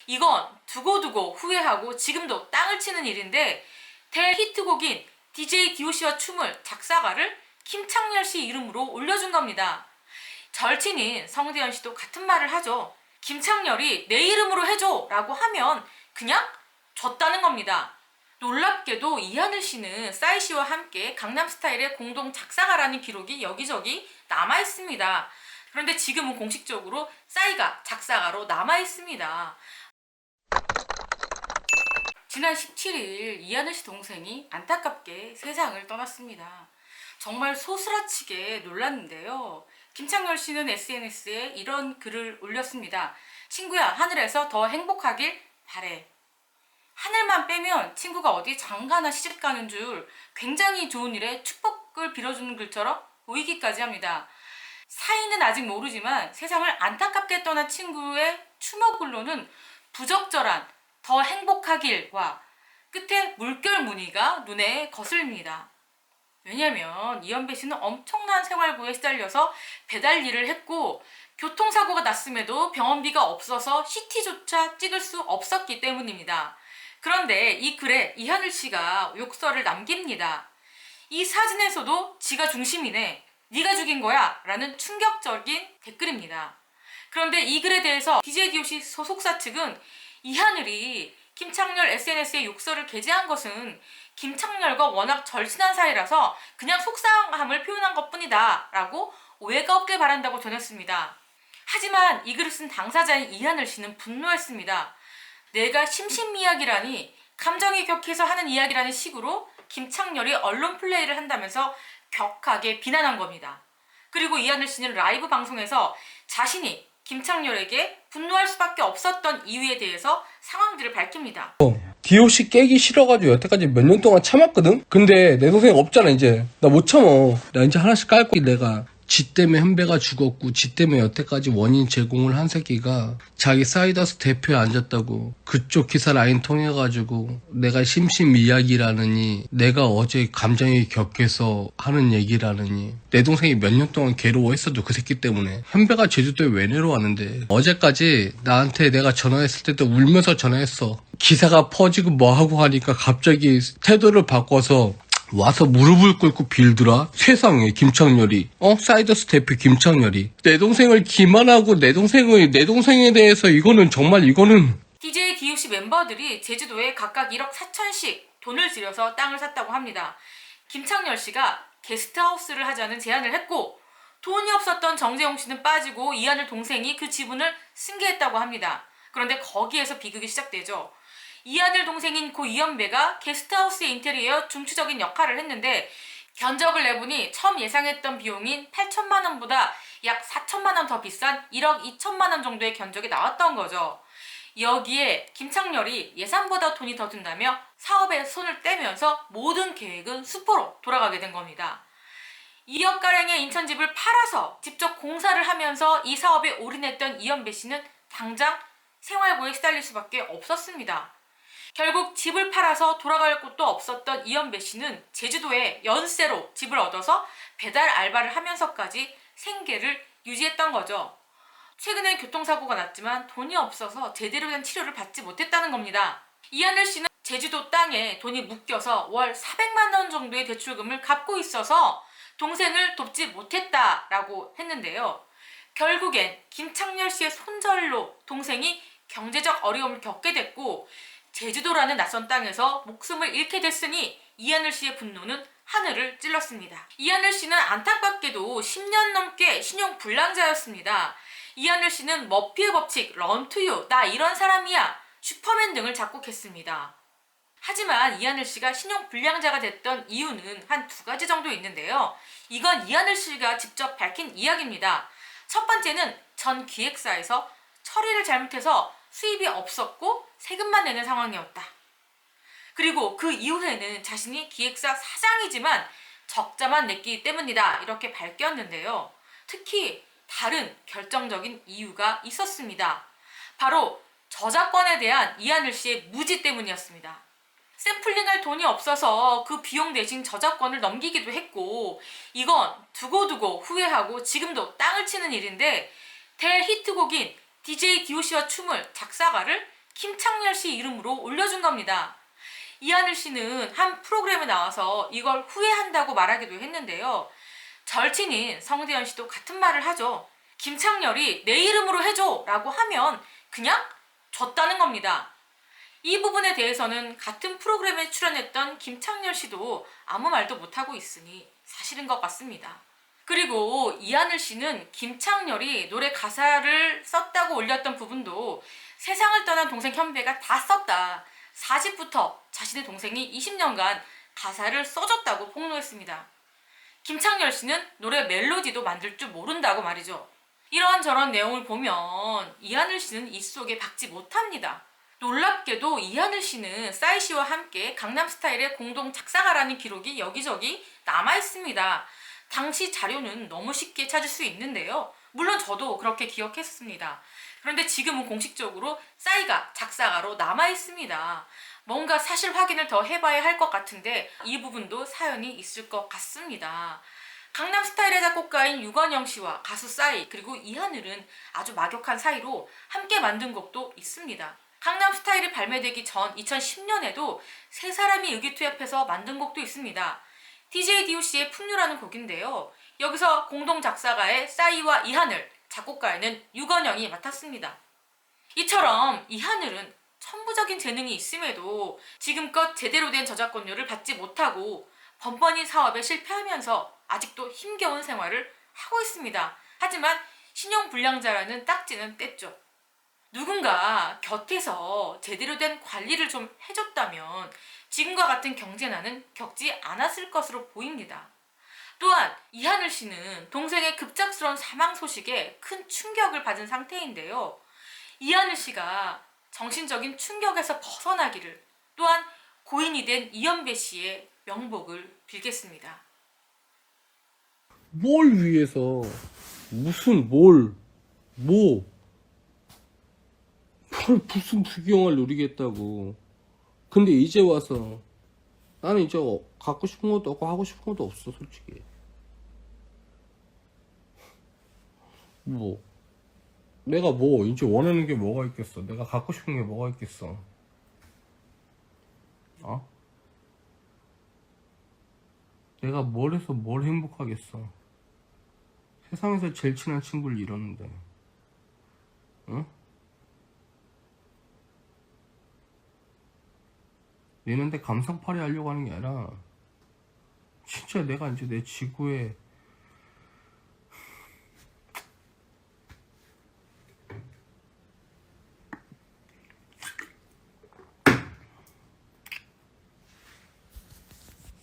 이건 두고두고 후회하고 지금도 땅을 치는 일인데, 대히트곡인 DJ DOC와 춤을 작사가를 김창렬 씨 이름으로 올려준 겁니다. 절친인 성대현 씨도 같은 말을 하죠. 김창렬이 내 이름으로 해줘 라고 하면 그냥 줬다는 겁니다. 놀랍게도 이하늘 씨는 싸이 씨와 함께 강남스타일의 공동 작사가라는 기록이 여기저기 남아있습니다. 그런데 지금은 공식적으로 싸이가 작사가로 남아있습니다. 지난 17일 이하늘 씨 동생이 안타깝게 세상을 떠났습니다. 정말 소스라치게 놀랐는데요. 김창렬 씨는 SNS에 이런 글을 올렸습니다. 친구야, 하늘에서 더 행복하길 바래. 하늘만 빼면 친구가 어디 장가나 시집 가는 줄 굉장히 좋은 일에 축복을 빌어주는 글처럼 보이기까지 합니다. 사이는 아직 모르지만 세상을 안타깝게 떠난 친구의 추모글로는 부적절한 더 행복하길과 끝에 물결 무늬가 눈에 거슬립니다. 왜냐면 이현배 씨는 엄청난 생활고에 시달려서 배달 일을 했고 교통사고가 났음에도 병원비가 없어서 CT조차 찍을 수 없었기 때문입니다. 그런데 이 글에 이하늘 씨가 욕설을 남깁니다. 이 사진에서도 지가 중심이네, 네가 죽인 거야 라는 충격적인 댓글입니다. 그런데 이 글에 대해서 DJ DOC 소속사 측은 이하늘이 김창렬 SNS에 욕설을 게재한 것은 김창렬과 워낙 절친한 사이라서 그냥 속상함을 표현한 것뿐이다 라고 오해가 없길 바란다고 전했습니다. 하지만 이 글을 쓴 당사자인 이하늘 씨는 분노했습니다. 내가 심신미약이라니, 감정이 격해서 하는 이야기라는 식으로 김창렬이 언론 플레이를 한다면서 격하게 비난한 겁니다. 그리고 이하늘 씨는 라이브 방송에서 자신이 김창렬에게 분노할 수밖에 없었던 이유에 대해서 상황들을 밝힙니다. DOC 깨기 싫어가지고 여태까지 몇 년 동안 참았거든? 근데 내 동생 없잖아 이제. 나 못 참어. 나 이제 하나씩 깔고 내가 지 때문에 현배가 죽었고 지 때문에 여태까지 원인 제공을 한 새끼가 자기 사이더스 대표에 앉았다고 그쪽 기사 라인 통해가지고 내가 심신미약이라느니, 내가 어제 감정이 격해서 하는 얘기라느니, 내 동생이 몇 년 동안 괴로워했어도 그 새끼 때문에. 현배가 제주도에 왜 내려왔는데 어제까지 나한테 내가 전화했을 때도 울면서 전화했어. 기사가 퍼지고 뭐하고 하니까 갑자기 태도를 바꿔서 와서 무릎을 꿇고 빌더라. 세상에 김창렬이, 사이더스 대표 김창렬이 내 동생을 기만하고 내 동생에 대해서 이거는 DJ DOC 멤버들이 제주도에 각각 1억 4천씩 돈을 들여서 땅을 샀다고 합니다. 김창렬 씨가 게스트하우스를 하자는 제안을 했고 돈이 없었던 정재용 씨는 빠지고 이하늘 동생이 그 지분을 승계했다고 합니다. 그런데 거기에서 비극이 시작되죠. 이하늘 동생인 고 이현배가 게스트하우스의 인테리어 중추적인 역할을 했는데 견적을 내보니 처음 예상했던 비용인 8천만 원보다 약 4천만 원 더 비싼 1억 2천만 원 정도의 견적이 나왔던 거죠. 여기에 김창렬이 예상보다 돈이 더 든다며 사업에 손을 떼면서 모든 계획은 수포로 돌아가게 된 겁니다. 2억가량의 인천집을 팔아서 직접 공사를 하면서 이 사업에 올인했던 이현배 씨는 당장 생활고에 시달릴 수밖에 없었습니다. 결국 집을 팔아서 돌아갈 곳도 없었던 이현배 씨는 제주도에 연세로 집을 얻어서 배달 알바를 하면서까지 생계를 유지했던 거죠. 최근에 교통사고가 났지만 돈이 없어서 제대로 된 치료를 받지 못했다는 겁니다. 이하늘 씨는 제주도 땅에 돈이 묶여서 월 400만 원 정도의 대출금을 갚고 있어서 동생을 돕지 못했다라고 했는데요. 결국엔 김창렬 씨의 손절로 동생이 경제적 어려움을 겪게 됐고 제주도라는 낯선 땅에서 목숨을 잃게 됐으니 이하늘 씨의 분노는 하늘을 찔렀습니다. 이하늘 씨는 안타깝게도 10년 넘게 신용 불량자였습니다. 이하늘 씨는 머피의 법칙, 런투유, 나 이런 사람이야, 슈퍼맨 등을 작곡했습니다. 하지만 이하늘 씨가 신용 불량자가 됐던 이유는 한 2가지 정도 있는데요. 이건 이하늘 씨가 직접 밝힌 이야기입니다. 첫 번째는 전 기획사에서 처리를 잘못해서 수입이 없었고 세금만 내는 상황이었다. 그리고 그 이후에는 자신이 기획사 사장이지만 적자만 냈기 때문이다, 이렇게 밝혔는데요. 특히 다른 결정적인 이유가 있었습니다. 바로 저작권에 대한 이하늘 씨의 무지 때문이었습니다. 샘플링할 돈이 없어서 그 비용 대신 저작권을 넘기기도 했고, 이건 두고두고 후회하고 지금도 땅을 치는 일인데, 대히트곡인 DJ DOC와 춤을 작사가를 김창렬 씨 이름으로 올려준 겁니다. 이하늘 씨는 한 프로그램에 나와서 이걸 후회한다고 말하기도 했는데요. 절친인 성대현 씨도 같은 말을 하죠. 김창렬이 내 이름으로 해줘 라고 하면 그냥 줬다는 겁니다. 이 부분에 대해서는 같은 프로그램에 출연했던 김창렬 씨도 아무 말도 못하고 있으니 사실인 것 같습니다. 그리고 이하늘 씨는 김창렬이 노래 가사를 썼다고 올렸던 부분도 세상을 떠난 동생 현배가 다 썼다. 4집부터 자신의 동생이 20년간 가사를 써줬다고 폭로했습니다. 김창렬 씨는 노래 멜로디도 만들 줄 모른다고 말이죠. 이런저런 내용을 보면 이하늘 씨는 이 속에 박지 못합니다. 놀랍게도 이하늘 씨는 싸이 씨와 함께 강남스타일의 공동 작사가라는 기록이 여기저기 남아있습니다. 당시 자료는 너무 쉽게 찾을 수 있는데요. 물론 저도 그렇게 기억했습니다. 그런데 지금은 공식적으로 싸이가 작사가로 남아있습니다. 뭔가 사실 확인을 더 해봐야 할 것 같은데 이 부분도 사연이 있을 것 같습니다. 강남스타일의 작곡가인 유건영 씨와 가수 싸이 그리고 이하늘은 아주 막역한 사이로 함께 만든 곡도 있습니다. 강남스타일이 발매되기 전 2010년에도 세 사람이 의기투합해서 만든 곡도 있습니다. DJ DOC의 풍류라는 곡인데요. 여기서 공동 작사가의 싸이와 이하늘, 작곡가에는 유건영이 맡았습니다. 이처럼 이하늘은 천부적인 재능이 있음에도 지금껏 제대로 된 저작권료를 받지 못하고 번번이 사업에 실패하면서 아직도 힘겨운 생활을 하고 있습니다. 하지만 신용불량자라는 딱지는 뗐죠. 누군가 곁에서 제대로 된 관리를 좀 해줬다면 지금과 같은 경제난은 겪지 않았을 것으로 보입니다. 또한 이하늘 씨는 동생의 급작스러운 사망 소식에 큰 충격을 받은 상태인데요. 이하늘 씨가 정신적인 충격에서 벗어나기를, 또한 고인이 된 이연배 씨의 명복을 빌겠습니다. 뭘 위해서 무슨 무슨 부귀영화를 누리겠다고. 근데 이제 와서 나는 이제 갖고 싶은 것도 없고 하고 싶은 것도 없어 솔직히. 내가 이제 원하는 게 뭐가 있겠어. 내가 갖고 싶은 게 뭐가 있겠어. 내가 뭘 해서 뭘 행복하겠어. 세상에서 제일 친한 친구를 잃었는데. 얘네한테 감상팔이 하려고 하는 게 아니라 진짜 내가 이제 내 지구에